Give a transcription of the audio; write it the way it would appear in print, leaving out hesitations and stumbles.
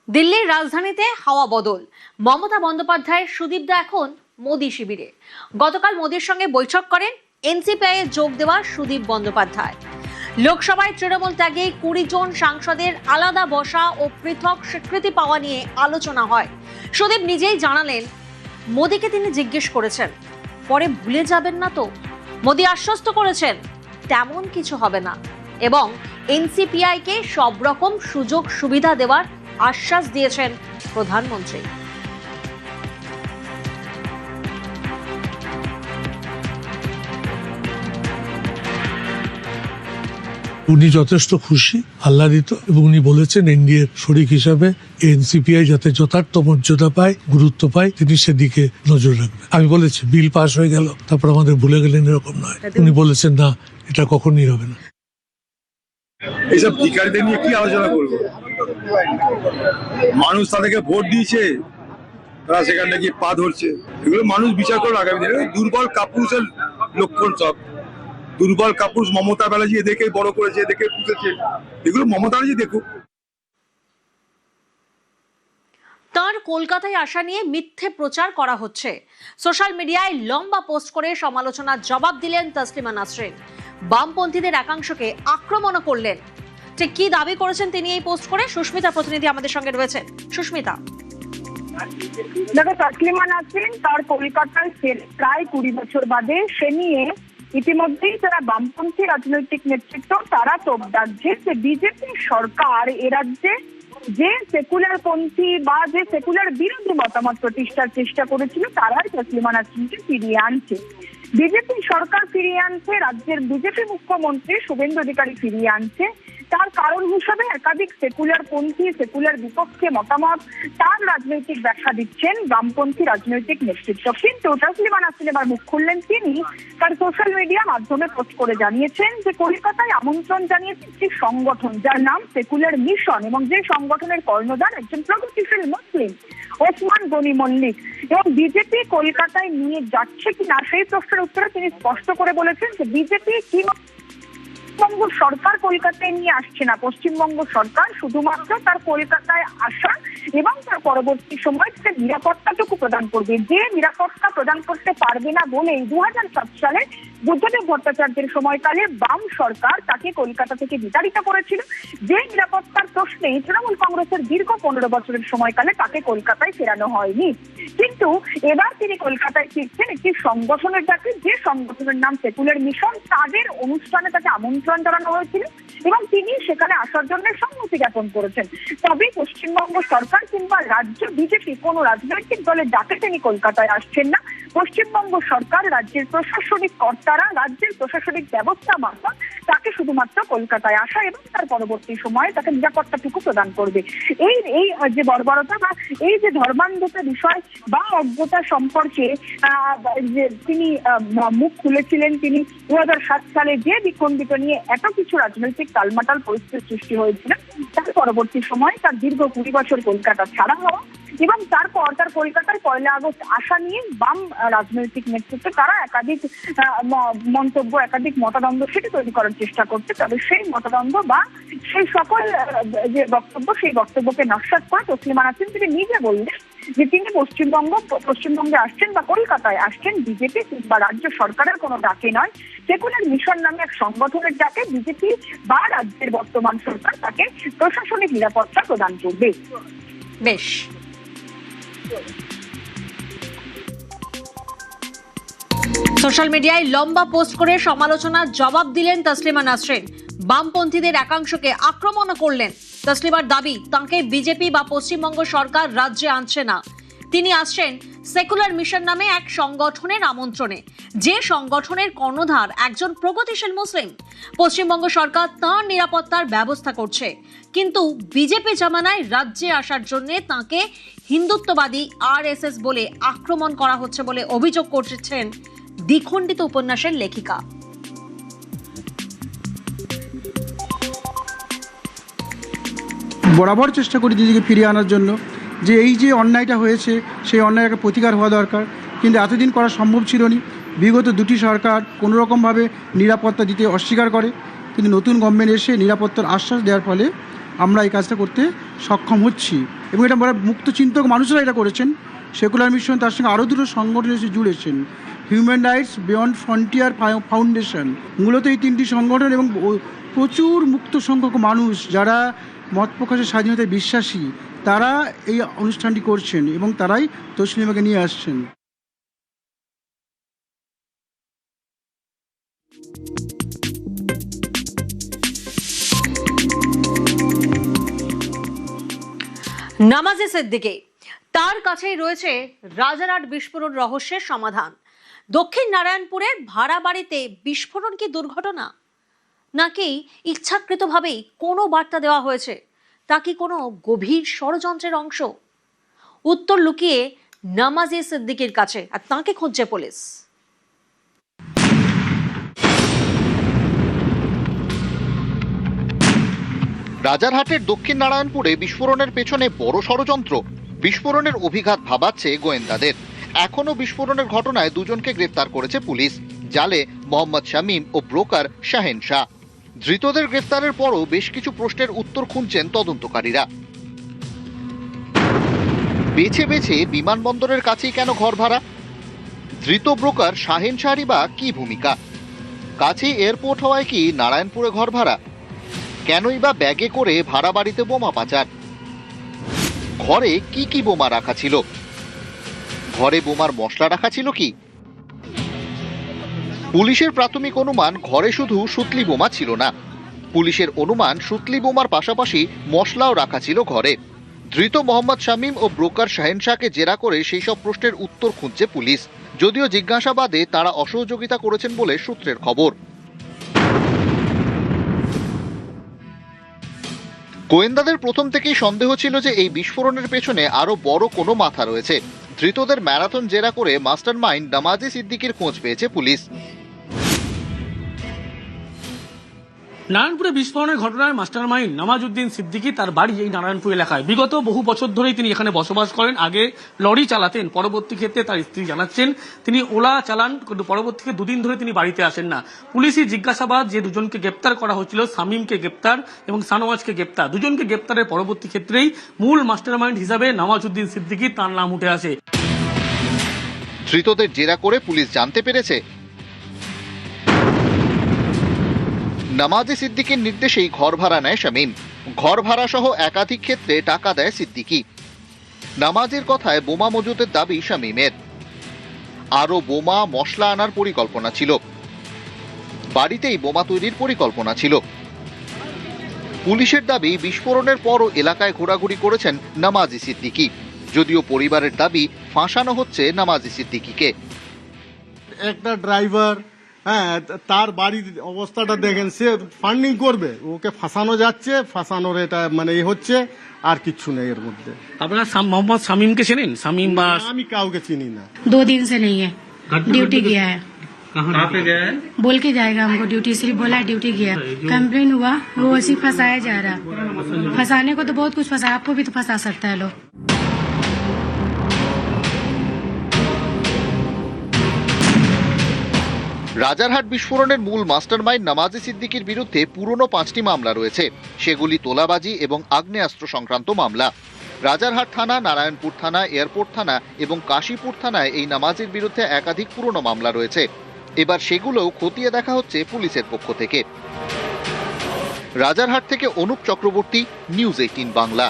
দিল্লির রাজধানীতে হাওয়া বদল। মমতা বন্দ্যোপাধ্যায়ের সুদীপদা এখন মোদী শিবিরে। গতকাল মোদীর সঙ্গে বৈঠক করেন এনসিপিআই এ যোগ দেওয়া সুদীপ বন্দ্যোপাধ্যায়। লোকসভায় তৃণমূল ত্যাগে 20 জন সাংসদের আলাদা বসা ও পৃথক স্বীকৃতি পাওয়া নিয়ে আলোচনা হয়। সুদীপ নিজেই জানালেন, মোদীকে তিনি জিজ্ঞেস করেছেন, পরে ভুলে যাবেন না তো? মোদী আশ্বস্ত করেছেন তেমন কিছু হবে না এবং এনসিপিআই কে সব রকম সুযোগ সুবিধা দেওয়ার আশ্বাস দিয়েছেন প্রধানমন্ত্রী। উনি যথেষ্ট খুশি, আহ্লাদিত এবং উনি বলেছেন এনডিএর শরিক হিসাবে এনসিপিআই যাতে যথার্থ মর্যাদা পায়, গুরুত্ব পায়, তিনি সেদিকে নজর রাখবেন। আমি বলেছি বিল পাস হয়ে গেল তারপর আমাদের ভুলে গেলেন, এরকম নয়। উনি বলেছেন না, এটা কখনই হবে না। এইসব ভিখারিদের নিয়ে কি আলোচনা করবো? মানুষ তাদেরকে ভোট দিয়েছে, তারা সেখান থেকে পা ধরছে। এগুলো মানুষ বিচার করবে আগামী দিনে। দুর্বল কাপুরুষের লক্ষণ সব। দুর্বল কাপুরুষ মমতা ব্যানার্জি এদেরকে বড় করেছে, এদেরকে পুষেছে। এগুলো মমতা ব্যানার্জি দেখুক। তার কলকাতায় আসা নিয়ে মিথ্যে প্রচার করা হচ্ছে। সোশ্যাল মিডিয়ায় লম্বা পোস্ট করে সমালোচনার জবাব দিলেন তসলিমা নাসরিন। বামপন্থীদের একাংশকে আক্রমণ করলেন। ঠিক কি দাবি করেছেন তিনি এই পোস্ট করে? সুস্মিতা প্রতিনিধি আমাদের সঙ্গে রয়েছেন। সুস্মিতা, দেখো, তসলিমা নাসরিন তার কলকাতায় প্রায় 20 বছর বাদে সে নিয়ে ইতিমধ্যেই যারা বামপন্থী রাজনৈতিক নেতৃত্ব তারা তোপ দাগছে যে বিজেপি সরকার এ রাজ্যে যে সেকুলার পন্থী বা যে সেকুলার বিরোধী মতামত প্রতিষ্ঠার চেষ্টা করেছিল তারাই তসলিমা নাসরিনকে ফিরিয়ে আনছে। বিজেপি সরকার ফিরিয়ে আনছে, রাজ্যের বিজেপি মুখ্যমন্ত্রী শুভেন্দু অধিকারী ফিরিয়ে আনছে। তার কারণ হিসাবে একাধিক সেকুলার পন্থী, সেকুলার বিপক্ষে মতামত তার রাজনৈতিক ব্যাখ্যা দিচ্ছেন বামপন্থী রাজনৈতিক নেতৃত্ব। কিন্তু তসলিমা নাসরিন এবার মুখ খুললেন। তিনি তার সোশ্যাল মিডিয়া মাধ্যমে পোস্ট করে জানিয়েছেন যে কলকাতায় আমন্ত্রণ জানিয়েছে একটি সংগঠন যার নাম সেকুলার মিশন এবং যে সংগঠনের কর্ণধার একজন প্রগতিশীল মুসলিম ওসমান গনি মল্লিক। এবং বিজেপি কলকাতায় নিয়ে যাচ্ছে কিনা সেই প্রশ্নের উত্তরে তিনি স্পষ্ট করে বলেছেন যে বিজেপি কি পশ্চিমবঙ্গ সরকার কলকাতায় নিয়ে আসছে না। পশ্চিমবঙ্গ সরকার শুধুমাত্র তার কলকাতায় আসা এবং তার পরবর্তী সময় সে নিরাপত্তাটুকু প্রদান করবে। যে নিরাপত্তা প্রদান করতে পারবে না বলেই 2007 সালে বুদ্ধদেব ভট্টাচার্যের সময়কালে বাম সরকার তাকে কলকাতা থেকে বিতাড়িত করেছিল। যে নিরাপত্তার প্রশ্নে তৃণমূল কংগ্রেসের দীর্ঘ 15 বছরের সময়কালে তাকে কলকাতায় ফেরানো হয়নি। কিন্তু এবার তিনি কলকাতায় ফিরছেন একটি সংগঠনের ডাকে, যে সংগঠনের নাম সেকুলার মিশন। তাদের অনুষ্ঠানে তাকে আমন্ত্রণ জানানো হয়েছিল এবং তিনি সেখানে আসার জন্য সম্মতি জ্ঞাপন করেছেন। তবে পশ্চিমবঙ্গ সরকার কিংবা রাজ্য বিজেপি কোন রাজনৈতিক দলের ডাকে তিনি কলকাতায় আসছেন না। পশ্চিমবঙ্গ সরকার, রাজ্যের প্রশাসনিক কর্তারা, রাজ্যের প্রশাসনিক ব্যবস্থা মারফত তাকে শুধুমাত্র কলকাতায় আসা এবং তার পরবর্তী সময়ে তাকে নিরাপত্তাটুকু প্রদান করবে। এই যে বর্বরতা বা এই যে ধর্মান্ধতা বিষয় বা অজ্ঞতা সম্পর্কে যে তিনি মুখ খুলেছিলেন, তিনি 2007 সালে যে দ্বিখণ্ডিত নিয়ে এত কিছু রাজনৈতিক টালমাটাল পরিস্থিতির সৃষ্টি হয়েছিল, তার পরবর্তী সময় তার দীর্ঘ 20 বছর কলকাতা ছাড়া হওয়া এবং তারপর তার কলকাতায় 1 আগস্ট আসা নিয়ে বাম রাজনৈতিক নেতৃত্ব তারা একাধিক মন্তব্য, একাধিক মতদ্বন্দ্ব সেটি তৈরি করার চেষ্টা করছে। তবে সেই মতদ্বন্দ্ব বা সেই সকল যে বক্তব্য, সেই বক্তব্যকে নস্যাৎ করে তসলিমা নাসরিন তিনি নিজে বললেন যে তিনি পশ্চিমবঙ্গে আসছেন বা কলকাতায় আসছেন বিজেপি বা রাজ্য সরকারের কোনো ডাকে নয়, সেকুলার মিশন নামে এক সংগঠনের ডাকে বিজেপি বা রাজ্যের বর্তমান সরকার তাকে প্রশাসনিক নিরাপত্তা প্রদান করবে। বেশ, সোশ্যাল মিডিয়ায় লম্বা পোস্ট করে সমালোচনার জবাব দিলেন তসলিমা নাসরিন। বামপন্থীদের একাংশকে আক্রমণ করলেন। তসলিমার দাবি, তাঁকে বিজেপি বা পশ্চিমবঙ্গ সরকার রাজ্যে আনছে না। তিনি আসছেন সেকুলার মিশন নামে এক সংগঠনের আমন্ত্রণে, যে সংগঠনের কর্ণধার একজন প্রগতিশীল মুসলিম। পশ্চিমবঙ্গ সরকার তাঁর নিরাপত্তার ব্যবস্থা করছে, কিন্তু বিজেপি জামানায় রাজ্যে আসার জন্য তাঁকে হিন্দুত্ববাদী RSS বলে আক্রমণ করা হচ্ছে বলে অভিযোগ করছেন দ্বিখণ্ডিত উপন্যাসের লেখিকা। বরাবর চেষ্টা করি দিদিকে ফিরিয়ে আনার জন্য, যে এই যে অন্যায়টা হয়েছে সেই অন্যায়ের একটা প্রতিকার হওয়া দরকার, কিন্তু এতদিন করা সম্ভব ছিল না। বিগত 2টি সরকার কোনোরকমভাবে নিরাপত্তা দিতে অস্বীকার করে, কিন্তু নতুন গভর্নমেন্ট এসে নিরাপত্তার আশ্বাস দেওয়ার ফলে আমরা এই কাজটা করতে সক্ষম হচ্ছি এবং এটা মুক্ত চিন্তক মানুষরা এটা করেছেন। সেকুলার মিশন, তার সঙ্গে আরও দুটো সংগঠন এসে জুড়েছেন, human rights beyond frontier foundation. মূলত এই তিনটি সংগঠন এবং প্রচুর মুক্ত সংখ্যক মানুষ যারা মত প্রকাশের স্বাধীনতায় বিশ্বাসী, তারা এই অনুষ্ঠানটি করছেন এবং তারাই তসলিমাকে নিয়ে আসছেন। নামাজে সিদ্দিকী, তার কাছেই রয়েছে রাজারহাট বিস্ফোরণ রহস্যের সমাধান। দক্ষিণ নারায়ণপুরের ভাড়া বাড়িতে বিস্ফোরণ কি দুর্ঘটনা, নাকি ইচ্ছাকৃতভাবেই কোনো বার্তা দেওয়া হয়েছে? তা কি কোনো গভীর ষড়যন্ত্রের অংশ? উত্তর লুকিয়ে নামাজে সিদ্দিকীর কাছে, আর তাঁকে খুঁজছে পুলিশ। রাজারহাটের দক্ষিণ নারায়ণপুরে বিস্ফোরণের পেছনে বড় ষড়যন্ত্র। বিস্ফোরণের অভিঘাত ভাবাচ্ছে গোয়েন্দাদের। এখনো বিস্ফোরণের ঘটনায় দুজনকে গ্রেফতার করেছে পুলিশ, জালে মোহাম্মদ শামীম ও ব্রোকার শাহেন শাহ। ধৃতদের গ্রেফতারের পরও বেশ কিছু প্রশ্নের উত্তর খুঁজছেন তদন্তকারীরা। বেছে বেছে বিমানবন্দরের কাছেই কেন ঘর ভাড়া? ধৃত ব্রোকার শাহেন শাহরই বা কি ভূমিকা? কাছে এয়ারপোর্ট হওয়ায় কি নারায়ণপুরে ঘর ভাড়া? কেনই বা ব্যাগে করে ভাড়া বাড়িতে বোমা পাচার? ঘরে কি কি বোমা রাখা ছিল? ঘরে বোমার মশলা রাখা ছিল কি? পুলিশের প্রাথমিক অনুমান ঘরে শুধু সুতলি বোমা ছিল না। পুলিশের অনুমান সুতলি বোমার পাশাপাশি মশলাও রাখা ছিল ঘরে। ধৃত মোহাম্মদ শামীম ও ব্রোকার শাহেন শাহকে জেরা করে সেই সব প্রশ্নের উত্তর খুঁজছে পুলিশ, যদিও জিজ্ঞাসাবাদে তারা অসহযোগিতা করেছেন বলে সূত্রের খবর। গোয়েন্দাদের প্রথম থেকেই সন্দেহ ছিল যে এই বিস্ফোরণের পেছনে আরো বড় কোনো মাথা রয়েছে। ধৃতদের ম্যারাথন জেরা করে মাস্টার মাইন্ড নামাজে সিদ্দিকীর খোঁজ পেয়েছে পুলিশ। নারায়ণপুরে বিস্ফোরণের ঘটনায় মাস্টার মাইন্ড নওয়াজউদ্দিন সিদ্দিকী, তার বাড়ি এই নারায়ণপুর এলাকায়। বিগত বহু বছর ধরেই তিনি এখানে বসবাস করেন। আগে লরি চালাতেন, পরবর্তী ক্ষেত্রে তার স্ত্রী জানাচ্ছেন তিনি ওলা চালান, কিন্তু পরবর্তীতে দুদিন ধরে তিনি বাড়িতে আসেন না। পুলিশি জিজ্ঞাসাবাদ যে দুজনকে গ্রেপ্তার করা হয়েছিল, শামীমকে গ্রেপ্তার এবং শাহনওয়াজকে গ্রেপ্তার, দুজনকে গ্রেপ্তারের পরবর্তী ক্ষেত্রেই মূল মাস্টার মাইন্ড হিসাবে নওয়াজউদ্দিন সিদ্দিকী তার নাম উঠে আসে। ধৃতদের জেরা করে পুলিশ জানতে পেরেছে নামাজে সিদ্দিকীর নির্দেশেই ঘর ভাড়া নেয় শামীম। ঘর ভাড়া সহ একাধিক ক্ষেত্রে টাকা দেয় সিদ্দিকী। নামাজের কথায় বোমা মজুতের দাবি শামীমের। আরো বোমা মশলা আনার পরিকল্পনা ছিল। বাড়িতেই বোমা তৈরির পরিকল্পনা ছিল। পুলিশের দাবি বিস্ফোরণের পরও এলাকায় ঘোরাঘুরি করেছেন নামাজি সিদ্দিকী, যদিও পরিবারের দাবি ফাঁসানো হচ্ছে নামাজি সিদ্দিকীকে। একটা ড্রাইভার, হ্যাঁ, তার বাড়ির অবস্থাটা দেখেন, সে ফান্ডিং করবে, ওকে ফাঁসানো যাচ্ছে, ফাঁসানোর এটা মানে হচ্ছে, আর কিচ্ছু নেই এর মধ্যে। আপনারা মোহাম্মদ শামীমকে চেনেন? শামীম বা আমি কাউকে চিনি না। 2 दिन से नहीं है, ड्यूटी गया है। कहाँ पे गया है? बोल के जाएगा हमको, ड्यूटी सिर्फ बोला है ड्यूटी गया। कंप्लेन हुआ, वो उसी फंसाया जा रहा। फंसाने को तो बहुत कुछ फंसा, आपको भी तो फंसा सकता है लोग। রাজারহাট বিস্ফোরণের মূল মাস্টারমাইন্ড নামাজি সিদ্দিকীর বিরুদ্ধে পুরনো 5টি মামলা রয়েছে। সেগুলি তোলাবাজি এবং আগ্নেয়াস্ত্র সংক্রান্ত মামলা। রাজারহাট থানা, নারায়ণপুর থানা, এয়ারপোর্ট থানা এবং কাশীপুর থানায় এই নামাজির বিরুদ্ধে একাধিক পুরনো মামলা রয়েছে। এবার সেগুলোও খতিয়ে দেখা হচ্ছে পুলিশের পক্ষ থেকে। রাজারহাট থেকে অনুপ চক্রবর্তী, নিউজ 18 বাংলা।